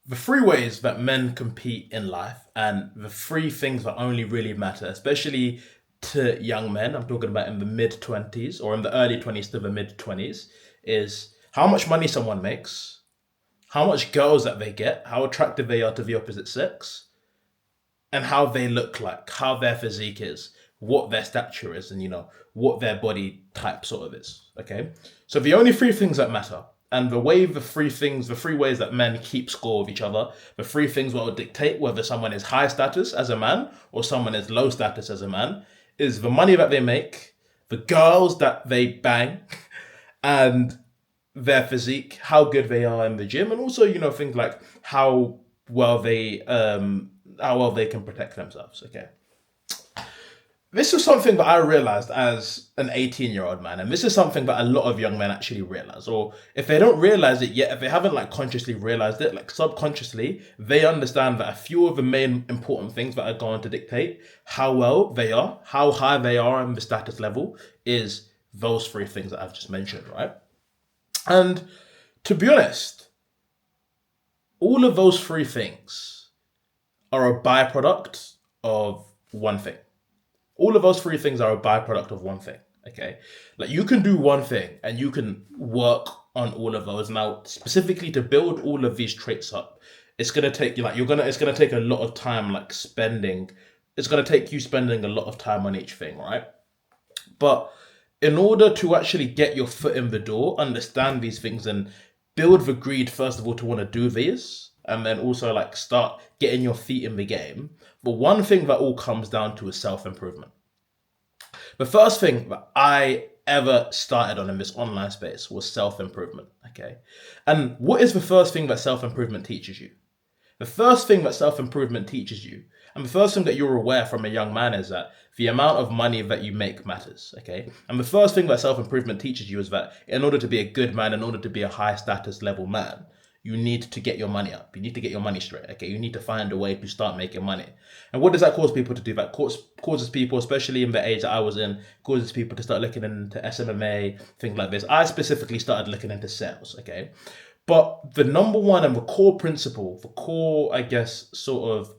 the three ways that men compete in life and the three things that only really matter, especially to young men, I'm talking about in the mid 20s or in the early 20s to the mid 20s, is how much money someone makes, how much girls that they get, how attractive they are to the opposite sex, and how they look like, how their physique is, what their stature is, and what their body type sort of is. Okay, so the only three things that matter, and the three ways that men keep score of each other, the three things that will dictate whether someone is high status as a man or someone is low status as a man, is the money that they make, the girls that they bang, and their physique, how good they are in the gym, and also things like well they how well they can protect themselves. Okay, this is something that I realized as an 18-year-old man, and this is something that a lot of young men actually realize, or if they don't realize it yet, if they haven't like consciously realized it, like subconsciously, they understand that a few of the main important things that are going to dictate how well they are, how high they are in the status level, is those three things that I've just mentioned, right? And to be honest, all of those three things are a byproduct of one thing. All of those three things are a byproduct of one thing. Okay, like you can do one thing and you can work on all of those. Now, specifically to build all of these traits up, it's gonna take you it's gonna take a lot of time, it's gonna take you spending a lot of time on each thing, right? But in order to actually get your foot in the door, understand these things, and build the greed, first of all, to want to do these, and then also like start getting your feet in the game. But one thing that all comes down to is self-improvement. The first thing that I ever started on in this online space was self-improvement. Okay. And what is the first thing that self-improvement teaches you? The first thing that self-improvement teaches you, and the first thing that you're aware from a young man, is that the amount of money that you make matters, okay? And the first thing that self-improvement teaches you is that in order to be a good man, in order to be a high status level man, you need to get your money up. You need to get your money straight, okay? You need to find a way to start making money. And what does that cause people to do? That causes people, especially in the age that I was in, causes people to start looking into SMMA, things like this. I specifically started looking into sales, okay? But the number one and the core principle, the core, I guess, sort of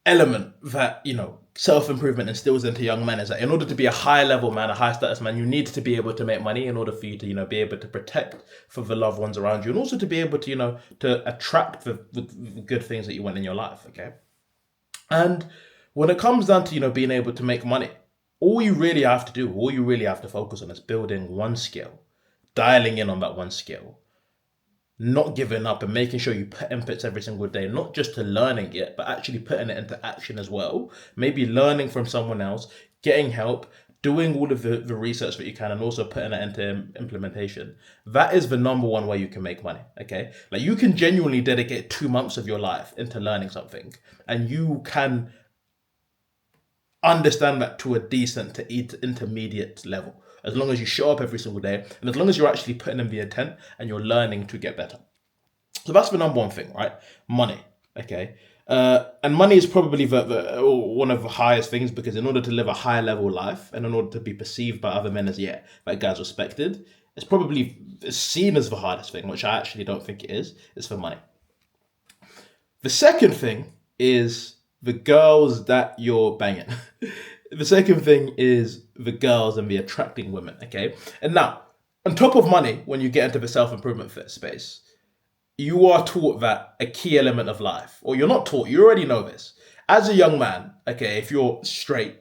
element that, self-improvement instills into young men is that in order to be a high level man, a high status man, you need to be able to make money in order for you to, be able to protect for the loved ones around you, and also to be able to, to attract the good things that you want in your life, okay? And when it comes down to, being able to make money, all you really have to focus on is building one skill, dialing in on that one skill, not giving up, and making sure you put inputs every single day, not just to learning it, but actually putting it into action as well. Maybe learning from someone else, getting help, doing all of the research that you can, and also putting it into implementation. That is the number one way you can make money, okay? Like you can genuinely dedicate 2 months of your life into learning something, and you can understand that to a decent to intermediate level, as long as you show up every single day, and as long as you're actually putting in the intent and you're learning to get better. So that's the number one thing, right? Money, okay? And money is probably the one of the highest things, because in order to live a high level life and in order to be perceived by other men as, that guy's respected, it's seen as the hardest thing, which I actually don't think it is for money. The second thing is the girls that you're banging. The second thing is the girls and the attracting women, okay? And now, on top of money, when you get into the self-improvement space, you are taught that a key element of life, or you're not taught, you already know this. As a young man, okay, if you're straight,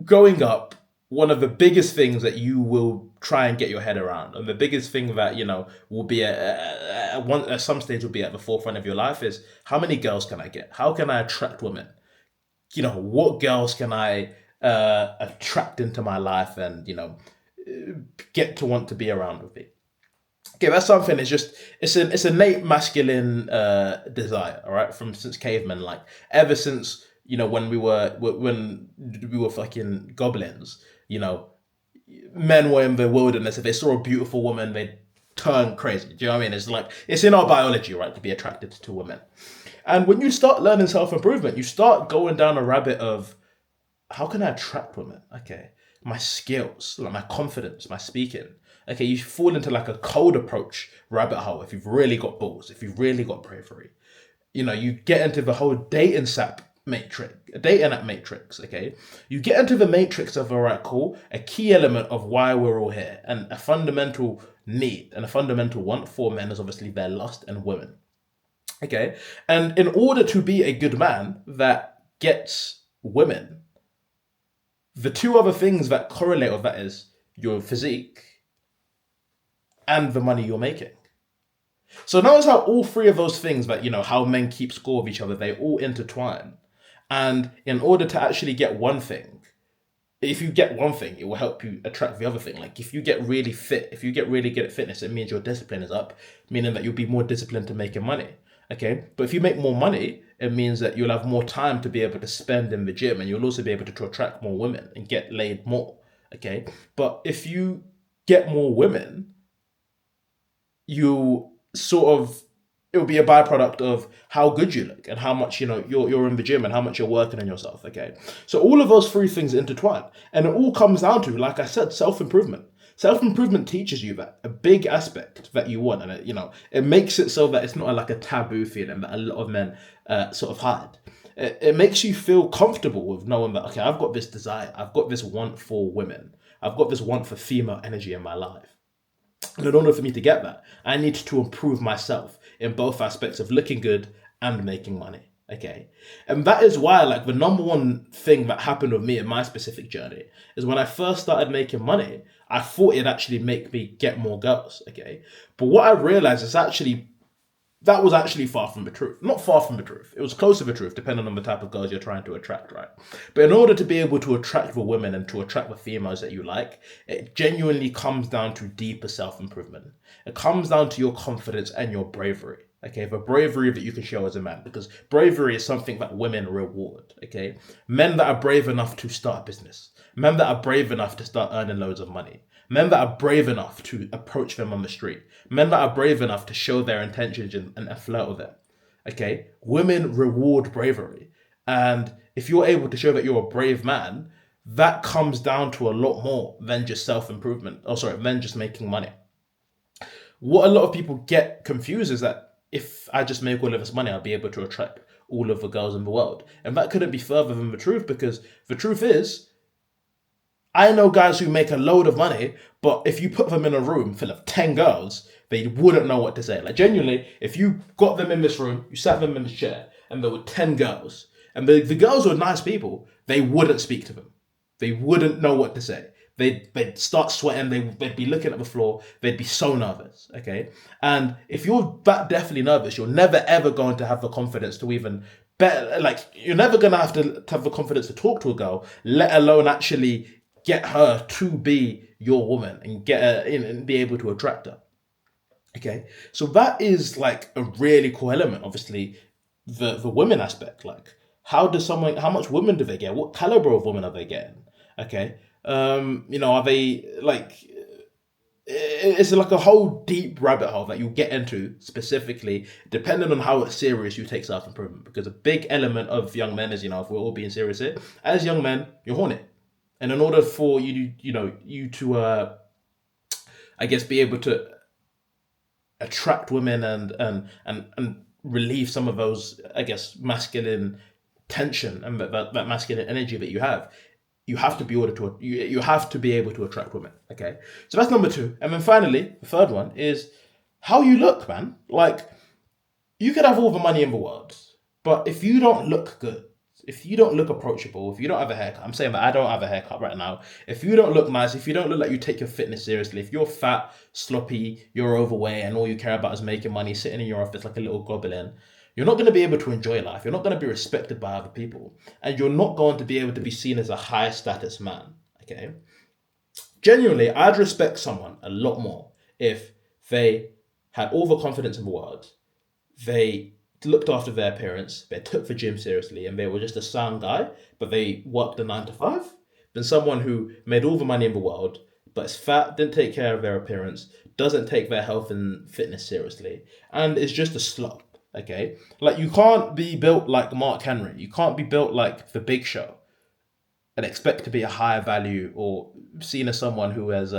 growing up, one of the biggest things that you will try and get your head around, and the biggest thing that, will be at some stage will be at the forefront of your life, is how many girls can I get? How can I attract women? What girls can I attract into my life and, get to want to be around with me? Okay, that's something. It's an innate masculine desire, all right, from since cavemen, like ever since when we were fucking goblins, men were in the wilderness. If they saw a beautiful woman, they'd turn crazy. Do you know what I mean? It's like it's in our biology, right, to be attracted to women. And when you start learning self-improvement, you start going down a rabbit of how can I attract women? Okay, my skills, like my confidence, my speaking, Okay, you fall into like a cold approach rabbit hole if you've really got balls, if you've really got bravery. You get into the whole dating app matrix, okay? You get into the matrix of, all right, cool, a key element of why we're all here, and a fundamental need and a fundamental want for men is obviously their lust and women, okay? And in order to be a good man that gets women, the two other things that correlate with that is your physique and the money you're making. So notice how all three of those things that, how men keep score of each other, they all intertwine. And in order to actually get one thing, if you get one thing, it will help you attract the other thing. Like if you get really fit, if you get really good at fitness, it means your discipline is up, meaning that you'll be more disciplined to making money. Okay. But if you make more money, it means that you'll have more time to be able to spend in the gym, and you'll also be able to attract more women and get laid more. Okay. But if you get more women, you it'll be a byproduct of how good you look and how much you're in the gym and how much you're working on yourself. Okay, so all of those three things intertwine, and it all comes down to, like I said, self-improvement. Self-improvement teaches you that a big aspect that you want, and it makes it so that it's not like a taboo feeling that a lot of men sort of hide. It makes you feel comfortable with knowing that, okay, I've got this desire, I've got this want for women, I've got this want for female energy in my life. And in order for me to get that, I need to improve myself in both aspects of looking good and making money. Okay. And that is why, like, the number one thing that happened with me in my specific journey is when I first started making money, I thought it'd actually make me get more girls. Okay. But what I realized is that was actually far from the truth. Not far from the truth. It was close to the truth, depending on the type of girls you're trying to attract, right? But in order to be able to attract the women and to attract the females that you like, it genuinely comes down to deeper self-improvement. It comes down to your confidence and your bravery. Okay, the bravery that you can show as a man, because bravery is something that women reward. Okay, men that are brave enough to start a business, men that are brave enough to start earning loads of money, men that are brave enough to approach them on the street, men that are brave enough to show their intentions and flirt with them. Okay, women reward bravery, and if you're able to show that you're a brave man, that comes down to a lot more than just self-improvement. Than just making money. What a lot of people get confused is that if I just make all of this money, I'll be able to attract all of the girls in the world. And that couldn't be further than the truth, because the truth is, I know guys who make a load of money, but if you put them in a room full of 10 girls, they wouldn't know what to say. Like, genuinely, if you got them in this room, you sat them in this chair, and there were 10 girls, and the girls were nice people, they wouldn't speak to them. They wouldn't know what to say. They'd start sweating, they'd be looking at the floor, they'd be so nervous, okay? And if you're that deathly nervous, you're never ever going to have the confidence to even, you're never going to have the confidence to talk to a girl, let alone actually get her to be your woman and get her in and be able to attract her. Okay, so that is like a really cool element. Obviously, the women aspect, like how much women do they get? What caliber of women are they getting? Okay, are they like? It's like a whole deep rabbit hole that you get into, specifically depending on how serious you take self improvement. Because a big element of young men is, if we're all being serious here, as young men, you're horny. And in order for you to, I guess, be able to attract women and relieve some of those, I guess, masculine tension and that masculine energy that you have to be you have to be able to attract women. Okay, so that's number two. And then finally, the third one is how you look, man. Like, you could have all the money in the world, but if you don't look good, if you don't look approachable, if you don't have a haircut, I'm saying that I don't have a haircut right now. If you don't look nice, if you don't look like you take your fitness seriously, if you're fat, sloppy, you're overweight, and all you care about is making money, sitting in your office like a little goblin, you're not going to be able to enjoy life. You're not going to be respected by other people. And you're not going to be able to be seen as a high status man. Okay? Genuinely, I'd respect someone a lot more if they had all the confidence in the world, they looked after their appearance, they took the gym seriously, and they were just a sound guy, but they worked a 9 to 5, than someone who made all the money in the world, but is fat, didn't take care of their appearance, doesn't take their health and fitness seriously, and is just a slut. Okay? Like, you can't be built like Mark Henry. You can't be built like The Big Show and expect to be a higher value or seen as someone who has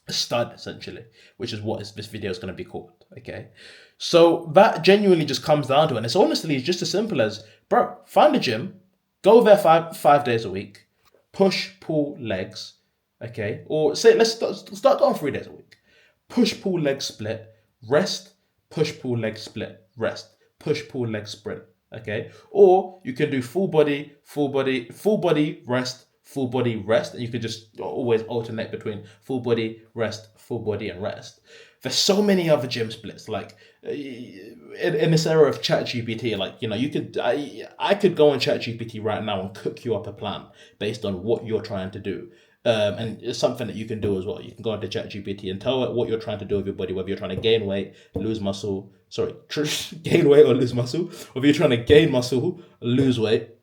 a stud essentially, which is what this video is going to be called. Okay, so that genuinely just comes down to it, and it's honestly just as simple as, bro, find a gym, go there five days a week, push pull legs, okay, or say let's start on 3 days a week, push pull leg split, rest, push pull leg split, rest, push pull leg sprint. Okay, or you can do full body rest, full body rest, and you could just always alternate between full body rest, full body and rest. There's so many other gym splits, like in this era of ChatGPT, like you could I could go on ChatGPT right now and cook you up a plan based on what you're trying to do. And it's something that you can do as well. You can go into ChatGPT and tell it what you're trying to do with your body, whether you're trying to gain weight, lose muscle, gain weight or lose muscle, whether you're trying to gain muscle, lose weight.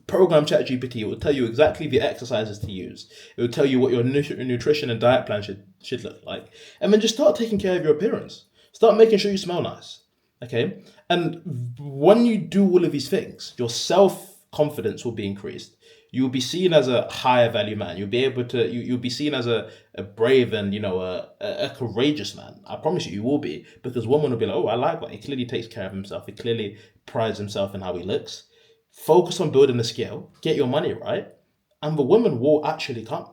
Program ChatGPT. It will tell you exactly the exercises to use. It will tell you what your nutrition and diet plan should look like. And then just start taking care of your appearance. Start making sure you smell nice. Okay? And when you do all of these things, your self-confidence will be increased. You'll be seen as a higher value man. You'll be able to, you'll be seen as a brave and, a courageous man. I promise you will be, because women will be like, oh, I like that. He clearly takes care of himself. He clearly prides himself in how he looks. Focus on building the skill, get your money right, and the women will actually come.